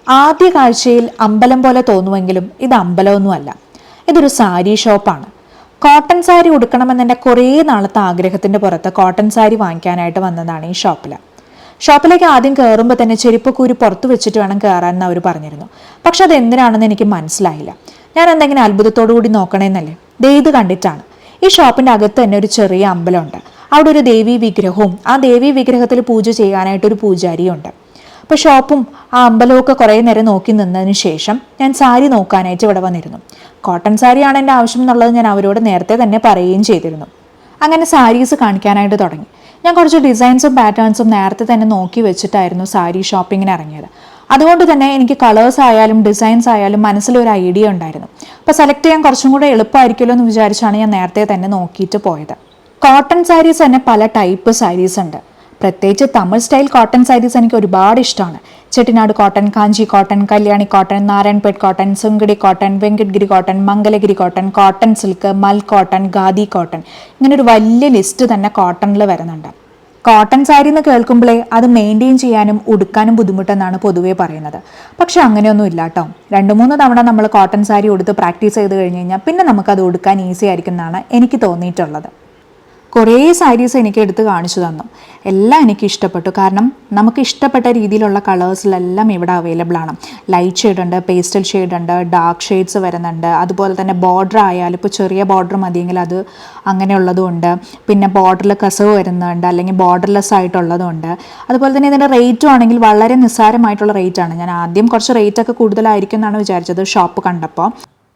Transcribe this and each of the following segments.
ആദ്യ കാഴ്ചയിൽ അമ്പലം പോലെ തോന്നുമെങ്കിലും ഇത് അമ്പലമൊന്നുമല്ല. ഇതൊരു സാരി ഷോപ്പാണ്. കോട്ടൺ സാരി ഉടുക്കണമെന്നെൻ്റെ കുറേ നാളത്തെ ആഗ്രഹത്തിൻ്റെ പുറത്ത് കോട്ടൺ സാരി വാങ്ങിക്കാനായിട്ട് വന്നതാണ് ഈ ഷോപ്പിൽ. ഷോപ്പിലേക്ക് ആദ്യം കയറുമ്പോൾ തന്നെ ചെരുപ്പ് കൂരി പുറത്ത് വെച്ചിട്ട് വേണം കയറാനെന്ന് അവർ പറഞ്ഞിരുന്നു. പക്ഷെ അത് എന്തിനാണെന്ന് എനിക്ക് മനസ്സിലായില്ല. ഞാൻ എന്തെങ്കിലും അത്ഭുതത്തോടു കൂടി നോക്കണമെന്നല്ലേ. ഇത് കണ്ടിട്ടാണ്. ഈ ഷോപ്പിൻ്റെ അകത്ത് തന്നെ ഒരു ചെറിയ അമ്പലമുണ്ട്. അവിടെ ഒരു ദേവീ വിഗ്രഹവും ആ ദേവീ വിഗ്രഹത്തിൽ പൂജ ചെയ്യാനായിട്ടൊരു പൂജാരിയും ഉണ്ട്. അപ്പോൾ ഷോപ്പും ആ അമ്പലമൊക്കെ കുറേ നേരം നോക്കി നിന്നതിന് ശേഷം ഞാൻ സാരി നോക്കാനായിട്ട് ഇവിടെ വന്നിരുന്നു. കോട്ടൺ സാരിയാണ് എൻ്റെ ആവശ്യം എന്നുള്ളത് ഞാൻ അവരോട് നേരത്തെ തന്നെ പറയുകയും ചെയ്തിരുന്നു. അങ്ങനെ സാരീസ് കാണിക്കാനായിട്ട് തുടങ്ങി. ഞാൻ കുറച്ച് ഡിസൈൻസും പാറ്റേൺസും നേരത്തെ തന്നെ നോക്കി വെച്ചിട്ടായിരുന്നു സാരി ഷോപ്പിങ്ങിന് ഇറങ്ങിയത്. അതുകൊണ്ട് തന്നെ എനിക്ക് കളേഴ്സ് ആയാലും ഡിസൈൻസ് ആയാലും മനസ്സിലൊരു ഐഡിയ ഉണ്ടായിരുന്നു. അപ്പോൾ സെലക്ട് ചെയ്യാൻ കുറച്ചും കൂടെ എളുപ്പമായിരിക്കുമല്ലോ എന്ന് വിചാരിച്ചാണ് ഞാൻ നേരത്തെ തന്നെ നോക്കിയിട്ട് പോയത്. കോട്ടൺ സാരീസ് തന്നെ പല ടൈപ്പ് സാരീസ് ഉണ്ട്. പ്രത്യേകിച്ച് തമിഴ് സ്റ്റൈൽ കോട്ടൺ സാരീസ് എനിക്ക് ഒരുപാട് ഇഷ്ടമാണ്. Chettinad cotton, Kanchi cotton, Kalyani cotton, Narayanpet cotton, Sungudi cotton, Venkatagiri cotton, Mangalagiri cotton, cotton silk, mul cotton, khadi cotton, ഇങ്ങനെ ഒരു വലിയ ലിസ്റ്റ് തന്നെ കോട്ടണിൽ വരുന്നുണ്ട്. കോട്ടൺ സാരി എന്ന് കേൾക്കുമ്പോഴേ അത് മെയിൻറ്റെയിൻ ചെയ്യാനും ഉടുക്കാനും ബുദ്ധിമുട്ടെന്നാണ് പൊതുവേ പറയുന്നത്. പക്ഷെ അങ്ങനെയൊന്നും ഇല്ല കേട്ടോ. 2-3 തവണ നമ്മൾ കോട്ടൺ സാരി ഉടുത്ത് പ്രാക്ടീസ് ചെയ്ത് കഴിഞ്ഞ് കഴിഞ്ഞാൽ പിന്നെ നമുക്കത് ഉടുക്കാൻ ഈസി ആയിരിക്കും എന്നാണ് എനിക്ക് തോന്നിയിട്ടുള്ളത്. കുറേ സാരീസ് എനിക്ക് എടുത്ത് കാണിച്ചു തന്നു. എല്ലാം എനിക്ക് ഇഷ്ടപ്പെട്ടു. കാരണം നമുക്ക് ഇഷ്ടപ്പെട്ട രീതിയിലുള്ള കളേഴ്സിലെല്ലാം ഇവിടെ അവൈലബിൾ ആണ്. ലൈറ്റ് ഷെയ്ഡ് ഉണ്ട്, പേസ്റ്റൽ ഷെയ്ഡ് ഉണ്ട്, ഡാർക്ക് ഷെയ്ഡ്സ് വരുന്നുണ്ട്. അതുപോലെ തന്നെ ബോർഡർ ആയാലും ഇപ്പോൾ ചെറിയ ബോർഡർ മതിയെങ്കിൽ അത് അങ്ങനെയുള്ളതും ഉണ്ട്. പിന്നെ ബോർഡറിൽ കസവ് വരുന്നുണ്ട്, അല്ലെങ്കിൽ ബോർഡർലെസ് ആയിട്ടുള്ളതും ഉണ്ട്. അതുപോലെ തന്നെ ഇതിൻ്റെ റേറ്റും ആണെങ്കിൽ വളരെ നിസ്സാരമായിട്ടുള്ള റേറ്റാണ്. ഞാൻ ആദ്യം കുറച്ച് റേറ്റൊക്കെ കൂടുതലായിരിക്കും എന്നാണ് വിചാരിച്ചത് ഷോപ്പ് കണ്ടപ്പോൾ.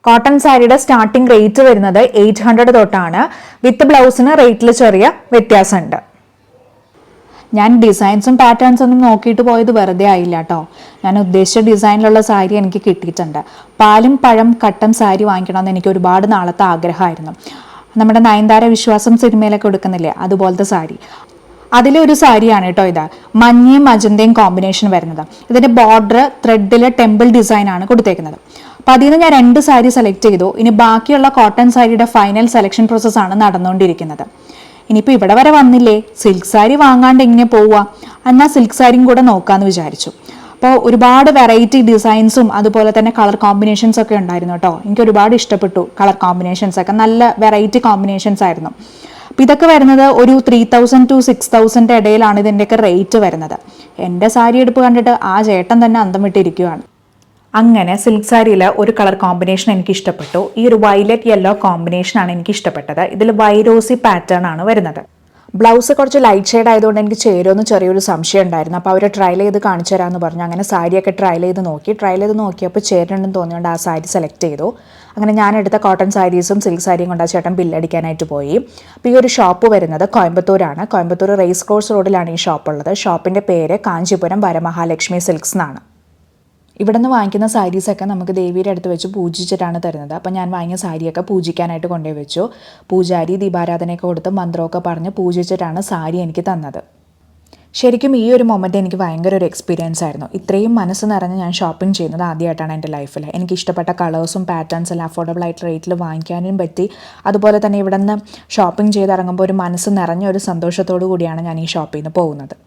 കോട്ടൺ സാരിയുടെ സ്റ്റാർട്ടിംഗ് റേറ്റ് വരുന്നത് 800 തൊട്ടാണ്. വിത്ത് ബ്ലൗസിന് റേറ്റിൽ ചെറിയ വ്യത്യാസമുണ്ട്. ഞാൻ ഡിസൈൻസും പാറ്റേൺസും ഒന്നും നോക്കിയിട്ട് പോയത് വെറുതെ ആയില്ല കേട്ടോ. ഞാൻ ഉദ്ദേശിച്ച ഡിസൈനിലുള്ള സാരി എനിക്ക് കിട്ടിയിട്ടുണ്ട്. പാലും പഴം കട്ടൻ സാരി വാങ്ങിക്കണമെന്ന് എനിക്ക് ഒരുപാട് നാളത്തെ ആഗ്രഹമായിരുന്നു. നമ്മുടെ നയൻതാര വിശ്വാസം സിനിമയിലൊക്കെ കൊടുക്കുന്നില്ലേ, അതുപോലത്തെ സാരി. അതിലൊരു സാരിയാണ് കേട്ടോ ഇത്. മഞ്ഞയും മജന്തയും കോമ്പിനേഷൻ വരുന്നത്. ഇതിൻ്റെ ബോർഡർ ത്രെഡിൽ ടെമ്പിൾ ഡിസൈനാണ് കൊടുത്തേക്കുന്നത്. അപ്പോൾ അതിൽ നിന്ന് ഞാൻ 2 സാരി സെലക്ട് ചെയ്തു. ഇനി ബാക്കിയുള്ള കോട്ടൺ സാരിയുടെ ഫൈനൽ സെലക്ഷൻ പ്രോസസ്സാണ് നടന്നുകൊണ്ടിരിക്കുന്നത്. ഇനിയിപ്പോൾ ഇവിടെ വരെ വന്നില്ലേ, സിൽക്ക് സാരി വാങ്ങാണ്ട് എങ്ങനെ പോവുക? എന്നാൽ സിൽക്ക് സാരിയും കൂടെ നോക്കാമെന്ന് വിചാരിച്ചു. അപ്പോൾ ഒരുപാട് വെറൈറ്റി ഡിസൈൻസും അതുപോലെ തന്നെ കളർ കോമ്പിനേഷൻസ് ഒക്കെ ഉണ്ടായിരുന്നു കേട്ടോ. എനിക്ക് ഒരുപാട് ഇഷ്ടപ്പെട്ടു കളർ കോമ്പിനേഷൻസ് ഒക്കെ. നല്ല വെറൈറ്റി കോമ്പിനേഷൻസ് ആയിരുന്നു. അപ്പോൾ ഇതൊക്കെ വരുന്നത് ഒരു 3000 to 6000 ഇടയിലാണ് ഇതിൻ്റെയൊക്കെ റേറ്റ് വരുന്നത്. എൻ്റെ സാരി എടുപ്പ് കണ്ടിട്ട് ആ ചേട്ടൻ തന്നെ അന്തം വിട്ടിരിക്കുകയാണ്. അങ്ങനെ സിൽക്ക് സാരിയിൽ ഒരു കളർ കോമ്പിനേഷൻ എനിക്ക് ഇഷ്ടപ്പെട്ടു. ഈ ഒരു വയലറ്റ് യെല്ലോ കോമ്പിനേഷനാണ് എനിക്ക് ഇഷ്ടപ്പെട്ടത്. ഇതിൽ വൈറോസി പാറ്റേൺ ആണ് വരുന്നത്. ബ്ലൗസ് കുറച്ച് ലൈറ്റ് ഷെയ്ഡ് ആയതുകൊണ്ട് എനിക്ക് ചേരുമെന്ന് ചെറിയൊരു സംശയം ഉണ്ടായിരുന്നു. അപ്പോൾ അവർ ട്രയൽ ചെയ്ത് കാണിച്ചു തരാമെന്ന് പറഞ്ഞു. അങ്ങനെ സാരിയൊക്കെ ട്രയൽ ചെയ്ത് നോക്കിയപ്പോൾ ചേരുന്നുണ്ടെന്ന് തോന്നിയുകൊണ്ട് ആ സാരി സെലക്ട് ചെയ്തു. അങ്ങനെ ഞാൻ എടുത്ത കോട്ടൺ സാരീസും സിൽക്ക് സാരിയും കൊണ്ട് ആ ചേട്ടൻ ബില്ലടിക്കാനായിട്ട് പോയി. അപ്പോൾ ഈ ഒരു ഷോപ്പ് വരുന്നത് കോയമ്പത്തൂരാണ്. കോയമ്പത്തൂർ റേസ് കോഴ്സ് റോഡിലാണ് ഈ ഷോപ്പ് ഉള്ളത്. ഷോപ്പിൻ്റെ പേര് കാഞ്ചീപുരം വരമഹാലക്ഷ്മി സിൽക്സ് എന്നാണ്. ഇവിടെ നിന്ന് വാങ്ങിക്കുന്ന സാരീസൊക്കെ നമുക്ക് ദേവിയുടെ അടുത്ത് വെച്ച് പൂജിച്ചിട്ടാണ് തരുന്നത്. അപ്പോൾ ഞാൻ വാങ്ങിയ സാരിയൊക്കെ പൂജിക്കാനായിട്ട് കൊണ്ടുപോയി വെച്ചു. പൂജാരി ദീപാരാധനയൊക്കെ കൊടുത്ത് മന്ത്രമൊക്കെ പറഞ്ഞ് പൂജിച്ചിട്ടാണ് സാരി എനിക്ക് തന്നത്. ശരിക്കും ഈ ഒരു മൊമെൻ്റ് എനിക്ക് ഭയങ്കര ഒരു എക്സ്പീരിയൻസ് ആയിരുന്നു. ഇത്രയും മനസ്സ് നിറഞ്ഞ് ഞാൻ ഷോപ്പിംഗ് ചെയ്യുന്നത് ആദ്യമായിട്ടാണ് എൻ്റെ ലൈഫിൽ. എനിക്ക് ഇഷ്ടപ്പെട്ട കളേഴ്സും പാറ്റേൺസും അഫോർഡബിൾ ആയിട്ട് റേറ്റിൽ വാങ്ങിക്കാനും പറ്റി. അതുപോലെ തന്നെ ഇവിടെ നിന്ന് ഷോപ്പിംഗ് ചെയ്തിറങ്ങുമ്പോൾ ഒരു മനസ്സ് നിറഞ്ഞ ഒരു സന്തോഷത്തോടു കൂടിയാണ് ഞാൻ ഈ ഷോപ്പിൽ നിന്ന് പോകുന്നത്.